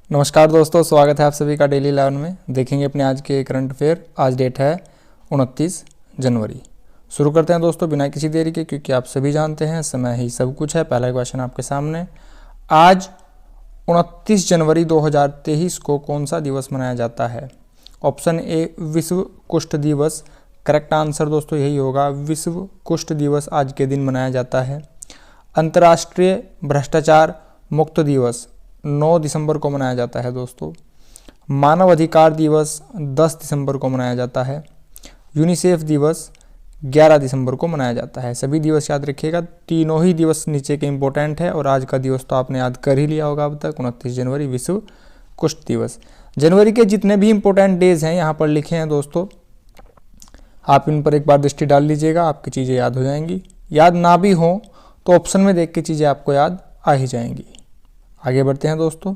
नमस्कार दोस्तों, स्वागत है आप सभी का डेली 11 में। देखेंगे अपने आज के करंट अफेयर। आज डेट है 29 जनवरी। शुरू करते हैं दोस्तों बिना किसी देरी के, क्योंकि आप सभी जानते हैं समय ही सब कुछ है। पहला क्वेश्चन आपके सामने। आज 29 जनवरी 2023 को कौन सा दिवस मनाया जाता है? ऑप्शन ए विश्व कुष्ठ दिवस। करेक्ट आंसर दोस्तों यही होगा, विश्व कुष्ठ दिवस आज के दिन मनाया जाता है। अंतर्राष्ट्रीय भ्रष्टाचार मुक्त दिवस 9 दिसंबर को मनाया जाता है दोस्तों। मानव अधिकार दिवस 10 दिसंबर को मनाया जाता है। यूनिसेफ दिवस 11 दिसंबर को मनाया जाता है। सभी दिवस याद रखिएगा, तीनों ही दिवस नीचे के इम्पोर्टेंट है और आज का दिवस तो आपने याद कर ही लिया होगा अब तक। 29 जनवरी विश्व कुष्ठ दिवस। जनवरी के जितने भी इम्पोर्टेंट डेज हैं यहाँ पर लिखे हैं दोस्तों, आप इन पर एक बार दृष्टि डाल लीजिएगा, आपकी चीज़ें याद हो जाएंगी। याद ना भी हो तो ऑप्शन में देख के चीज़ें आपको याद आ ही जाएंगी। आगे बढ़ते हैं दोस्तों,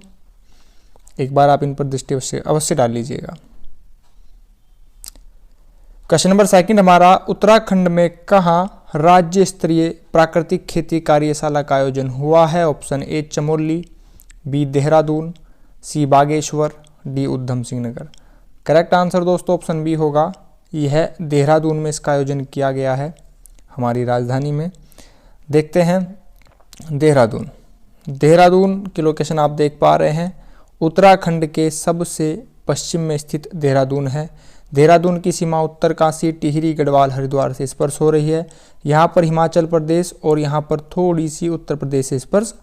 एक बार आप इन पर दृष्टि अवश्य डाल लीजिएगा। क्वेश्चन नंबर सेकंड हमारा, उत्तराखंड में कहाँ राज्य स्तरीय प्राकृतिक खेती कार्यशाला का आयोजन हुआ है? Option A Chamoli, B Dehradun, C Bageshwar, D Udham Singh Nagar. Correct answer दोस्तों ऑप्शन बी होगा, यह देहरादून में इसका आयोजन किया गया है, हमारी राजधानी में। देखते हैं देहरादून की लोकेशन आप देख पा रहे हैं। उत्तराखंड के सबसे पश्चिम में स्थित देहरादून है। देहरादून की सीमा उत्तरकाशी, टिहरी, गढ़वाल, हरिद्वार से स्पर्श हो रही है। यहाँ पर हिमाचल प्रदेश और यहाँ पर थोड़ी सी उत्तर प्रदेश से स्पर्श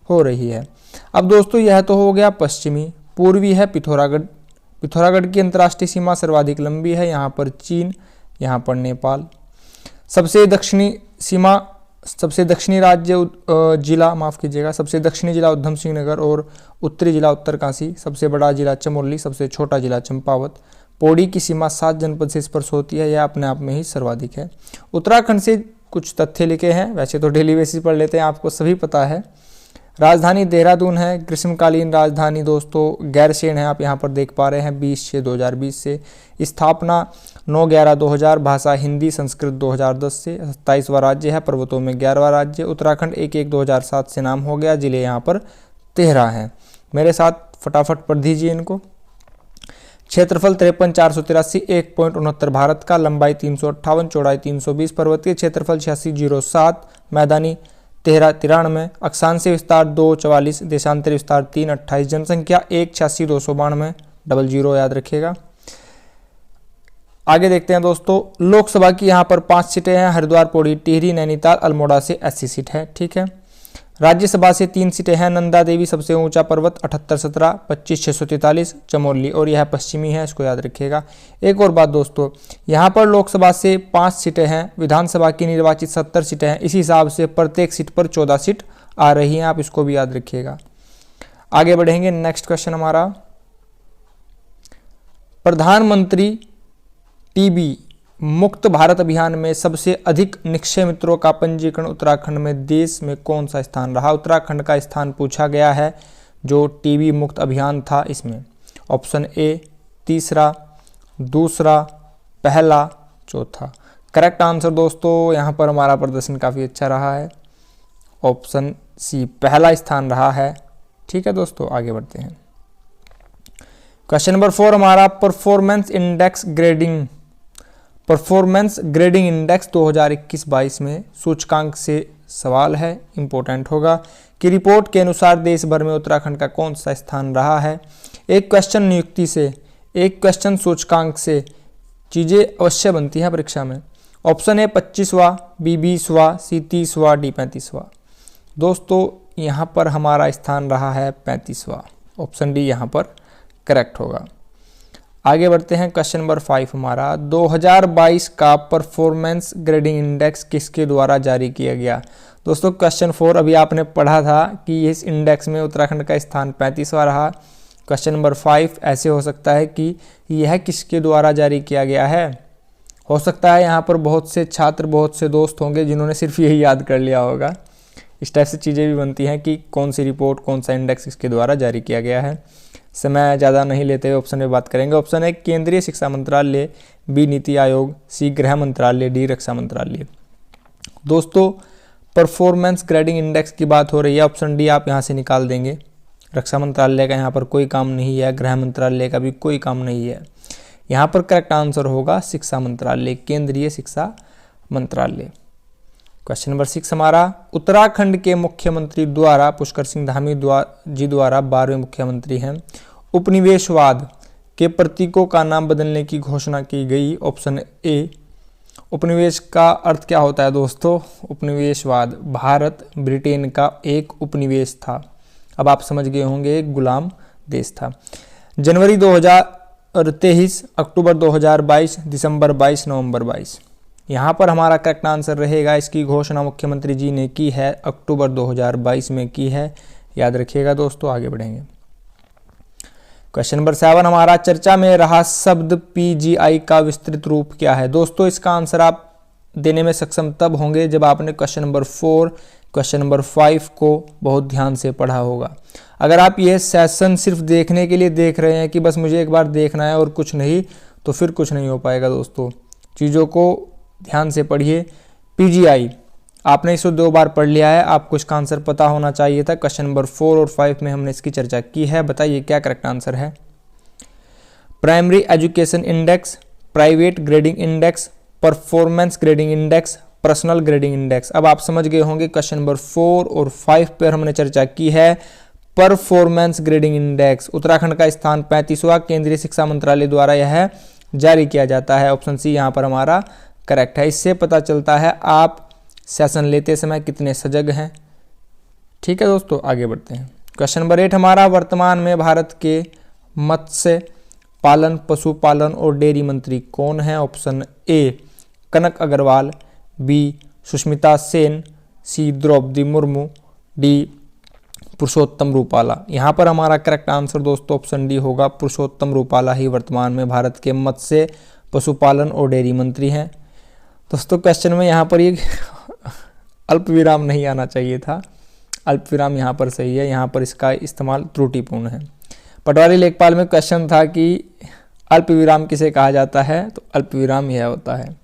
हो रही है। अब दोस्तों यह तो हो गया पश्चिमी। पूर्वी है पिथौरागढ़ की अंतर्राष्ट्रीय सीमा सर्वाधिक लंबी है, यहाँ पर चीन, यहाँ पर नेपाल। सबसे दक्षिणी जिला उधम सिंह नगर और उत्तरी जिला उत्तरकाशी। सबसे बड़ा जिला चमोली, सबसे छोटा जिला चंपावत। पौड़ी की सीमा 7 जनपद से स्पर्श होती है, यह अपने आप में ही सर्वाधिक है। उत्तराखंड से कुछ तथ्य लिखे हैं, वैसे तो डेली बेसिस पर लेते हैं, आपको सभी पता है। राजधानी देहरादून है, ग्रीष्मकालीन राजधानी दोस्तों गैरसैंण है, आप यहाँ पर देख पा रहे हैं 20/6/2020 से। स्थापना 9/11/2000, भाषा हिंदी, संस्कृत 2010 से। 27वां राज्य है, पर्वतों में 11वां राज्य। उत्तराखंड 1/1/2007 से नाम हो गया, जिले यहाँ पर 13 हैं। मेरे साथ फटाफट पढ़ दीजिए इनको। क्षेत्रफल 53,483, 1.69 भारत का। लंबाई 358, चौड़ाई 320। पर्वतीय क्षेत्रफल 8607, मैदानी 1393। अक्षांशीय विस्तार 244, देशांतरी विस्तार 328। जनसंख्या 186,292, 00 याद रखिएगा। आगे देखते हैं दोस्तों, लोकसभा की यहाँ पर 5 सीटें हैं। हरिद्वार, पौड़ी, टिहरी, नैनीताल, अल्मोड़ा से 80 सीट है, ठीक है। राज्यसभा से 3 सीटें हैं। नंदा देवी सबसे ऊंचा पर्वत 7817, 25,643, चमोली, और यह पश्चिमी है, इसको याद रखिएगा। एक और बात दोस्तों, यहाँ पर लोकसभा से 5 सीटें हैं, विधानसभा की निर्वाचित 70 सीटें हैं। इसी हिसाब से प्रत्येक सीट पर 14 सीट आ रही हैं, आप इसको भी याद रखिएगा। आगे बढ़ेंगे, नेक्स्ट क्वेश्चन हमारा, प्रधानमंत्री टीबी मुक्त भारत अभियान में सबसे अधिक निक्षय मित्रों का पंजीकरण उत्तराखंड में देश में कौन सा स्थान रहा? उत्तराखंड का स्थान पूछा गया है जो टीबी मुक्त अभियान था इसमें। ऑप्शन ए तीसरा, दूसरा, पहला, चौथा। करेक्ट आंसर दोस्तों यहाँ पर हमारा प्रदर्शन काफ़ी अच्छा रहा है, ऑप्शन सी पहला स्थान रहा है, ठीक है दोस्तों। आगे बढ़ते हैं, क्वेश्चन नंबर 4 हमारा, परफॉर्मेंस ग्रेडिंग इंडेक्स 2021-22 में सूचकांक से सवाल है, इंपॉर्टेंट होगा, कि रिपोर्ट के अनुसार देश भर में उत्तराखंड का कौन सा स्थान रहा है? एक क्वेश्चन नियुक्ति से, एक क्वेश्चन सूचकांक से चीज़ें अवश्य बनती हैं परीक्षा में। ऑप्शन ए 25वां, बी 20वां, सी 30वां, डी 35वां। दोस्तों यहाँ पर हमारा स्थान रहा है 35वां, ऑप्शन डी यहाँ पर करेक्ट होगा। आगे बढ़ते हैं, क्वेश्चन नंबर 5 हमारा, 2022 का परफॉर्मेंस ग्रेडिंग इंडेक्स किसके द्वारा जारी किया गया? दोस्तों क्वेश्चन 4 अभी आपने पढ़ा था कि इस इंडेक्स में उत्तराखंड का स्थान 35वां रहा। क्वेश्चन नंबर 5 ऐसे हो सकता है कि यह किसके द्वारा जारी किया गया है? हो सकता है यहाँ पर बहुत से छात्र, बहुत से दोस्त होंगे जिन्होंने सिर्फ यही याद कर लिया होगा। इस टाइप से चीज़ें भी बनती हैं कि कौन सी रिपोर्ट, कौन सा इंडेक्स इसके द्वारा जारी किया गया है। समय ज़्यादा नहीं लेते हुए ऑप्शन में बात करेंगे। ऑप्शन है केंद्रीय शिक्षा मंत्रालय, बी नीति आयोग, सी गृह मंत्रालय, डी रक्षा मंत्रालय। दोस्तों परफॉर्मेंस ग्रेडिंग इंडेक्स की बात हो रही है, ऑप्शन डी आप यहाँ से निकाल देंगे। रक्षा मंत्रालय का यहाँ पर कोई काम नहीं है, गृह मंत्रालय का भी कोई काम नहीं है। यहाँ पर करेक्ट आंसर होगा शिक्षा मंत्रालय, केंद्रीय शिक्षा मंत्रालय। क्वेश्चन नंबर 6 हमारा, उत्तराखंड के मुख्यमंत्री द्वारा, पुष्कर सिंह धामी जी द्वारा 12वें मुख्यमंत्री हैं, उपनिवेशवाद के प्रतीकों का नाम बदलने की घोषणा की गई। Option A. उपनिवेश का अर्थ क्या होता है दोस्तों? उपनिवेशवाद भारत ब्रिटेन का एक उपनिवेश था। अब आप समझ गए होंगे, एक गुलाम देश था। जनवरी 2023, अक्टूबर 2022, दिसंबर 22, नवंबर 22। यहाँ पर हमारा करेक्ट आंसर रहेगा, इसकी घोषणा मुख्यमंत्री जी ने की है, अक्टूबर 2022 में की है। याद रखिएगा दोस्तों, आगे बढ़ेंगे। क्वेश्चन नंबर 7 हमारा, चर्चा में रहा शब्द पीजीआई का विस्तृत रूप क्या है? दोस्तों इसका आंसर आप देने में सक्षम तब होंगे जब आपने क्वेश्चन नंबर 4, क्वेश्चन नंबर 5 को बहुत ध्यान से पढ़ा होगा। अगर आप ये सेशन सिर्फ देखने के लिए देख रहे हैं कि बस मुझे एक बार देखना है और कुछ नहीं, तो फिर कुछ नहीं हो पाएगा दोस्तों। चीज़ों को ध्यान से पढ़िए। पीजीआई आपने इसे 2 बार पढ़ लिया है, आपको इसका आंसर पता होना चाहिए था। क्वेश्चन नंबर 4 और 5 में हमने इसकी चर्चा की है। बताइए क्या करेक्ट आंसर है? Primary education index, private grading index, performance grading index, personal grading index. अब आप समझ गए होंगे क्वेश्चन नंबर 4 और 5 पर हमने चर्चा की है परफॉर्मेंस ग्रेडिंग इंडेक्स। उत्तराखंड का स्थान 35वां, केंद्रीय शिक्षा मंत्रालय द्वारा यह जारी किया जाता है। ऑप्शन सी यहाँ पर हमारा करेक्ट है। इससे पता चलता है आप सेशन लेते समय कितने सजग हैं। ठीक है दोस्तों, आगे बढ़ते हैं। क्वेश्चन नंबर 8 हमारा, वर्तमान में भारत के मत्स्य पालन, पशुपालन और डेयरी मंत्री कौन है? Option A Kanak Agrawal, B Sushmita Sen, C Draupadi Murmu, D Purushottam Rupala. यहाँ पर हमारा करेक्ट आंसर दोस्तों ऑप्शन डी होगा, पुरुषोत्तम रूपाला ही वर्तमान में भारत के मत्स्य, पशुपालन और डेयरी मंत्री हैं। दोस्तों क्वेश्चन में यहाँ पर ये अल्प विराम नहीं आना चाहिए था, अल्प विराम यहाँ पर सही है, यहाँ पर इसका इस्तेमाल त्रुटिपूर्ण है। पटवारी लेखपाल में क्वेश्चन था कि अल्प विराम किसे कहा जाता है, तो अल्प विराम यह होता है।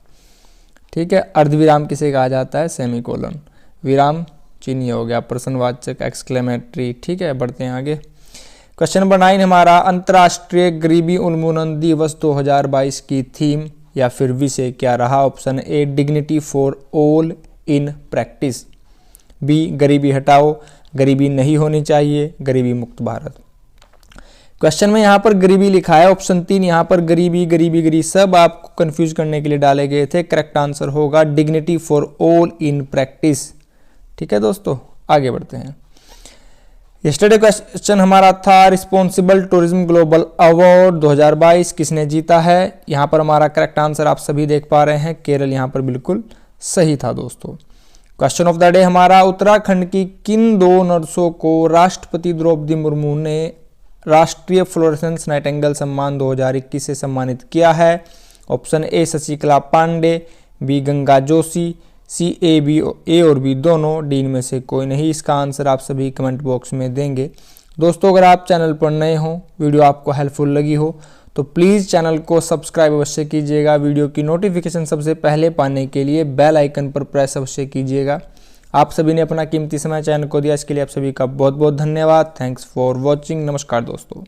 ठीक है, अर्धविराम किसे कहा जाता है? सेमीकोलन। विराम चिन्ह हो गया, प्रश्नवाचक, एक्सक्लेमेटरी। ठीक है, बढ़ते हैं आगे। क्वेश्चन नंबर 9 हमारा, अंतर्राष्ट्रीय गरीबी उन्मूलन दिवस 2022 की थीम या फिर विषय क्या रहा? Option A dignity for all in practice, B गरीबी हटाओ, गरीबी नहीं होनी चाहिए, गरीबी मुक्त भारत। क्वेश्चन में यहाँ पर गरीबी लिखा है, ऑप्शन 3 यहाँ पर गरीबी गरीबी गरीबी सब आपको कंफ्यूज करने के लिए डाले गए थे। करेक्ट आंसर होगा dignity for all in practice. ठीक है दोस्तों, आगे बढ़ते हैं। यस्टरडे क्वेश्चन हमारा था, रिस्पॉन्सिबल टूरिज्म ग्लोबल अवार्ड 2022 किसने जीता है? यहाँ पर हमारा करेक्ट आंसर आप सभी देख पा रहे हैं, केरल यहाँ पर बिल्कुल सही था दोस्तों। क्वेश्चन ऑफ द डे हमारा, उत्तराखंड की किन 2 नर्सों को राष्ट्रपति द्रौपदी मुर्मू ने राष्ट्रीय फ्लोरेसेंस नाइटिंगेल सम्मान 2021 से सम्मानित किया है? Option A Shashikala Pande, B Ganga Joshi, C A B A और बी दोनों, डी में से कोई नहीं। इसका आंसर आप सभी कमेंट बॉक्स में देंगे। दोस्तों अगर आप चैनल पर नए हो, वीडियो आपको हेल्पफुल लगी हो तो प्लीज़ चैनल को सब्सक्राइब अवश्य कीजिएगा। वीडियो की नोटिफिकेशन सबसे पहले पाने के लिए बेल आइकन पर प्रेस अवश्य कीजिएगा। आप सभी ने अपना कीमती समय चैनल को दिया, इसके लिए आप सभी का बहुत बहुत धन्यवाद। Thanks for watching. नमस्कार दोस्तों।